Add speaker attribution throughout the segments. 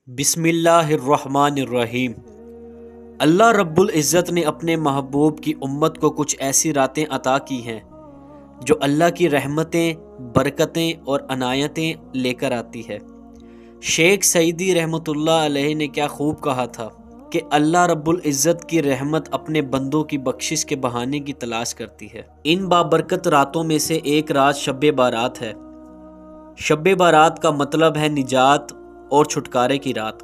Speaker 1: بسم اللہ الرحمن الرحیم۔ اللہ رب العزت نے اپنے محبوب کی امت کو کچھ ایسی راتیں عطا کی ہیں جو اللہ کی رحمتیں، برکتیں اور عنایتیں لے کر آتی ہے۔ شیخ سعیدی رحمۃ اللہ علیہ نے کیا خوب کہا تھا کہ اللہ رب العزت کی رحمت اپنے بندوں کی بخشش کے بہانے کی تلاش کرتی ہے۔ ان بابرکت راتوں میں سے ایک رات شب بارات ہے۔ شب بارات کا مطلب ہے نجات اور چھٹکارے کی رات،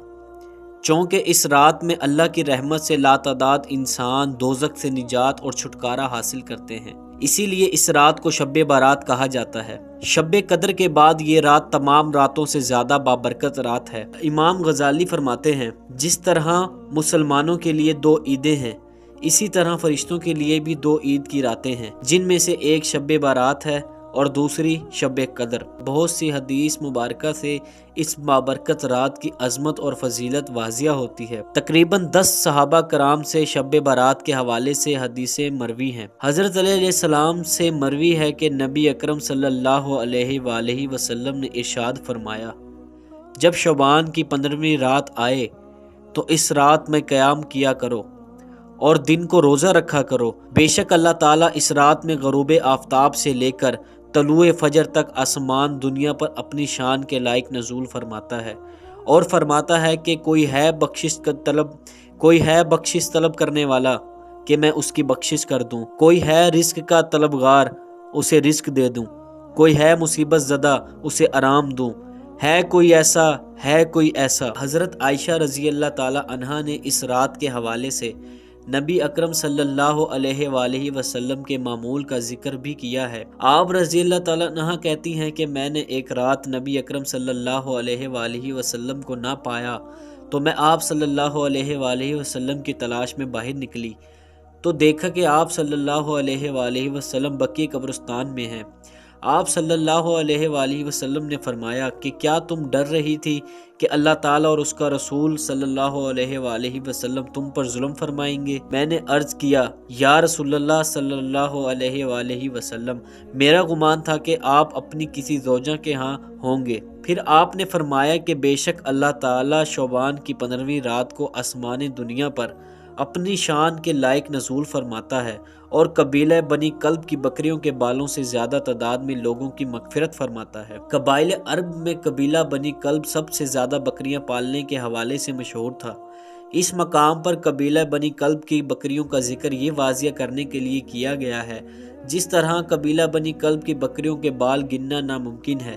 Speaker 1: چونکہ اس رات میں اللہ کی رحمت سے لاتعداد انسان دوزخ سے نجات اور چھٹکارا حاصل کرتے ہیں، اسی لیے اس رات کو شب بارات کہا جاتا ہے۔ شب قدر کے بعد یہ رات تمام راتوں سے زیادہ بابرکت رات ہے۔ امام غزالی فرماتے ہیں، جس طرح مسلمانوں کے لیے 2 عیدیں ہیں، اسی طرح فرشتوں کے لیے بھی 2 عید کی راتیں ہیں، جن میں سے ایک شب بارات ہے اور دوسری شب قدر۔ بہت سی حدیث مبارکہ سے اس بابرکت رات کی عظمت اور فضیلت واضح ہوتی ہے۔ تقریباً 10 صحابہ کرام سے شب بارات کے حوالے سے حدیثیں مروی ہیں۔ حضرت علیہ السلام سے مروی ہے کہ نبی اکرم صلی اللہ علیہ وآلہ وسلم نے ارشاد فرمایا، جب شعبان کی 15ویں رات آئے تو اس رات میں قیام کیا کرو اور دن کو روزہ رکھا کرو، بے شک اللہ تعالیٰ اس رات میں غروب آفتاب سے لے کر طلوع فجر تک آسمان دنیا پر اپنی شان کے لائق نزول فرماتا ہے، اور فرماتا ہے کہ کوئی ہے بخشش طلب کرنے والا کہ میں اس کی بخشش کر دوں، کوئی ہے رزق کا طلبگار اسے رزق دے دوں، کوئی ہے مصیبت زدہ اسے آرام دوں، ہے کوئی ایسا۔ حضرت عائشہ رضی اللہ تعالی عنہا نے اس رات کے حوالے سے نبی اکرم صلی اللہ علیہ وآلہ وسلم کے معمول کا ذکر بھی کیا ہے۔ آپ رضی اللہ تعالیٰ عنہ کہتی ہیں کہ میں نے ایک رات نبی اکرم صلی اللہ علیہ وآلہ وسلم کو نہ پایا تو میں آپ صلی اللہ علیہ وآلہ وسلم کی تلاش میں باہر نکلی تو دیکھا کہ آپ صلی اللہ علیہ وآلہ وسلم بقیع قبرستان میں ہیں۔ آپ صلی اللہ علیہ وآلہ وسلم نے فرمایا کہ کیا تم ڈر رہی تھی کہ اللہ تعالیٰ اور اس کا رسول صلی اللہ علیہ وآلہ وسلم تم پر ظلم فرمائیں گے؟ میں نے عرض کیا، یا رسول اللہ صلی اللہ علیہ وآلہ وسلم، میرا گمان تھا کہ آپ اپنی کسی زوجہ کے ہاں ہوں گے۔ پھر آپ نے فرمایا کہ بے شک اللہ تعالیٰ شعبان کی 15ویں رات کو آسمان دنیا پر اپنی شان کے لائق نزول فرماتا ہے اور قبیلہ بنی کلب کی بکریوں کے بالوں سے زیادہ تعداد میں لوگوں کی مغفرت فرماتا ہے۔ قبائل عرب میں قبیلہ بنی کلب سب سے زیادہ بکریاں پالنے کے حوالے سے مشہور تھا۔ اس مقام پر قبیلہ بنی کلب کی بکریوں کا ذکر یہ واضح کرنے کے لیے کیا گیا ہے، جس طرح قبیلہ بنی کلب کی بکریوں کے بال گننا ناممکن ہے،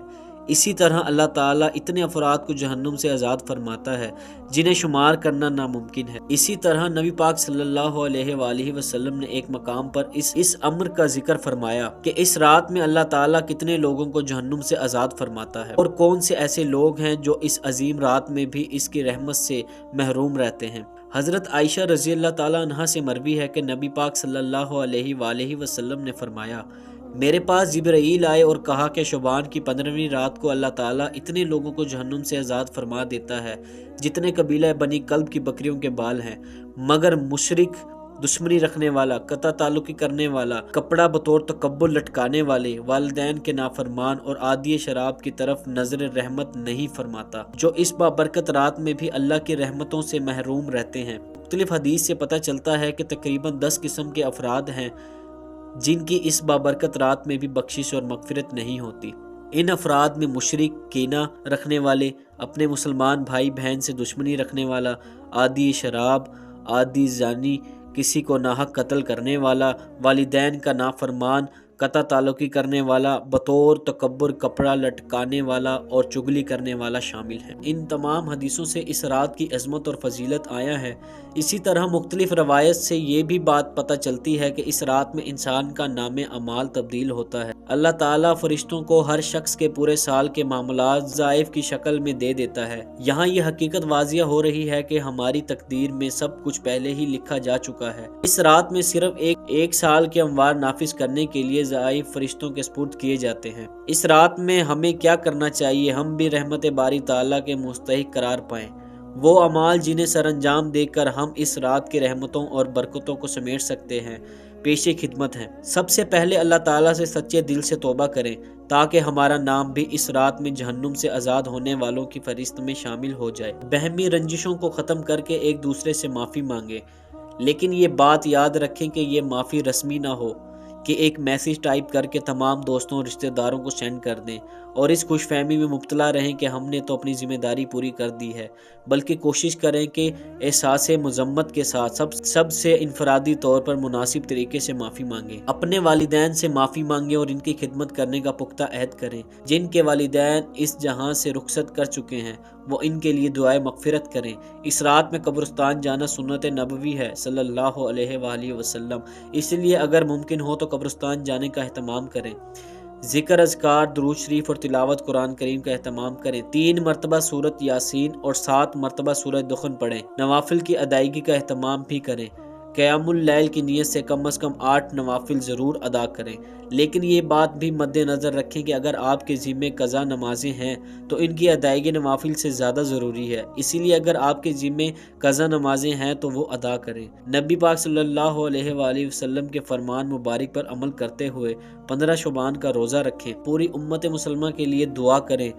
Speaker 1: اسی طرح اللہ تعالیٰ اتنے افراد کو جہنم سے آزاد فرماتا ہے جنہیں شمار کرنا ناممکن ہے۔ اسی طرح نبی پاک صلی اللہ علیہ وآلہ وسلم نے ایک مقام پر اس امر کا ذکر فرمایا کہ اس رات میں اللہ تعالیٰ کتنے لوگوں کو جہنم سے آزاد فرماتا ہے، اور کون سے ایسے لوگ ہیں جو اس عظیم رات میں بھی اس کی رحمت سے محروم رہتے ہیں۔ حضرت عائشہ رضی اللہ تعالیٰ عنہا سے مروی ہے کہ نبی پاک صلی اللہ علیہ وآلہ وسلم نے فرمایا، میرے پاس جبرائیل آئے اور کہا کہ شعبان کی 15ویں رات کو اللہ تعالیٰ اتنے لوگوں کو جہنم سے آزاد فرما دیتا ہے جتنے قبیلہ بنی کلب کی بکریوں کے بال ہیں، مگر مشرک، دشمنی رکھنے والا، قطع تعلقی کرنے والا، کپڑا بطور تکبر لٹکانے والے، والدین کے نافرمان اور عادی شراب کی طرف نظر رحمت نہیں فرماتا، جو اس بابرکت رات میں بھی اللہ کی رحمتوں سے محروم رہتے ہیں۔ مختلف حدیث سے پتہ چلتا ہے کہ تقریباً 10 قسم کے افراد ہیں جن کی اس بابرکت رات میں بھی بخشش اور مغفرت نہیں ہوتی۔ ان افراد میں مشرک، کینہ رکھنے والے، اپنے مسلمان بھائی بہن سے دشمنی رکھنے والا، عادی شراب، عادی زانی، کسی کو ناحق قتل کرنے والا، والدین کا نافرمان، قطع تعلقی کرنے والا، بطور تکبر کپڑا لٹکانے والا اور چغلی کرنے والا شامل ہیں۔ ان تمام حدیثوں سے اس رات کی عظمت اور فضیلت آیا ہے۔ اسی طرح مختلف روایت سے یہ بھی بات پتہ چلتی ہے کہ اس رات میں انسان کا نام اعمال تبدیل ہوتا ہے۔ اللہ تعالیٰ فرشتوں کو ہر شخص کے پورے سال کے معاملات ضائف کی شکل میں دے دیتا ہے۔ یہاں یہ حقیقت واضح ہو رہی ہے کہ ہماری تقدیر میں سب کچھ پہلے ہی لکھا جا چکا ہے۔ اس رات میں صرف ایک سال کے اموار نافذ کرنے کے لیے ضعیف فرشتوں کے سپرد کیے جاتے ہیں۔ اس رات میں ہمیں کیا کرنا چاہیے؟ ہم بھی رحمت باری تعالیٰ کے مستحق قرار پائیں، وہ اعمال جنہیں سر انجام دے کر ہم اس رات کی رحمتوں اور برکتوں کو سمیٹ سکتے ہیں۔ پیش خدمت ہیں۔ سب سے پہلے اللہ تعالیٰ سے سچے دل سے توبہ کریں تاکہ ہمارا نام بھی اس رات میں جہنم سے آزاد ہونے والوں کی فہرست میں شامل ہو جائے۔ بہمی رنجشوں کو ختم کر کے ایک دوسرے سے معافی مانگیں، لیکن یہ بات یاد رکھیں کہ یہ معافی رسمی نہ ہو کہ ایک میسیج ٹائپ کر کے تمام دوستوں اور رشتہ داروں کو سینڈ کر دیں اور اس خوش فہمی میں مبتلا رہیں کہ ہم نے تو اپنی ذمہ داری پوری کر دی ہے، بلکہ کوشش کریں کہ احساس مذمت کے ساتھ سب سے انفرادی طور پر مناسب طریقے سے معافی مانگیں۔ اپنے والدین سے معافی مانگیں اور ان کی خدمت کرنے کا پختہ عہد کریں۔ جن کے والدین اس جہاں سے رخصت کر چکے ہیں وہ ان کے لیے دعائے مغفرت کریں۔ اس رات میں قبرستان جانا سنت نبوی ہے صلی اللہ علیہ وآلہ وسلم، اس لیے اگر ممکن ہو تو قبرستان جانے کا اہتمام کریں۔ ذکر، اذکار، درود شریف اور تلاوت قرآن کریم کا اہتمام کریں۔ 3 مرتبہ سورۃ یاسین اور 7 مرتبہ سورۃ دخن پڑھیں۔ نوافل کی ادائیگی کا اہتمام بھی کریں۔ قیام اللیل کی نیت سے کم از کم 8 نوافل ضرور ادا کریں، لیکن یہ بات بھی مد نظر رکھیں کہ اگر آپ کے ذمے قضا نمازیں ہیں تو ان کی ادائیگی نوافل سے زیادہ ضروری ہے، اسی لیے اگر آپ کے ذمے قضا نمازیں ہیں تو وہ ادا کریں۔ نبی پاک صلی اللہ علیہ وآلہ وسلم کے فرمان مبارک پر عمل کرتے ہوئے 15 شعبان کا روزہ رکھیں۔ پوری امت مسلمہ کے لیے دعا کریں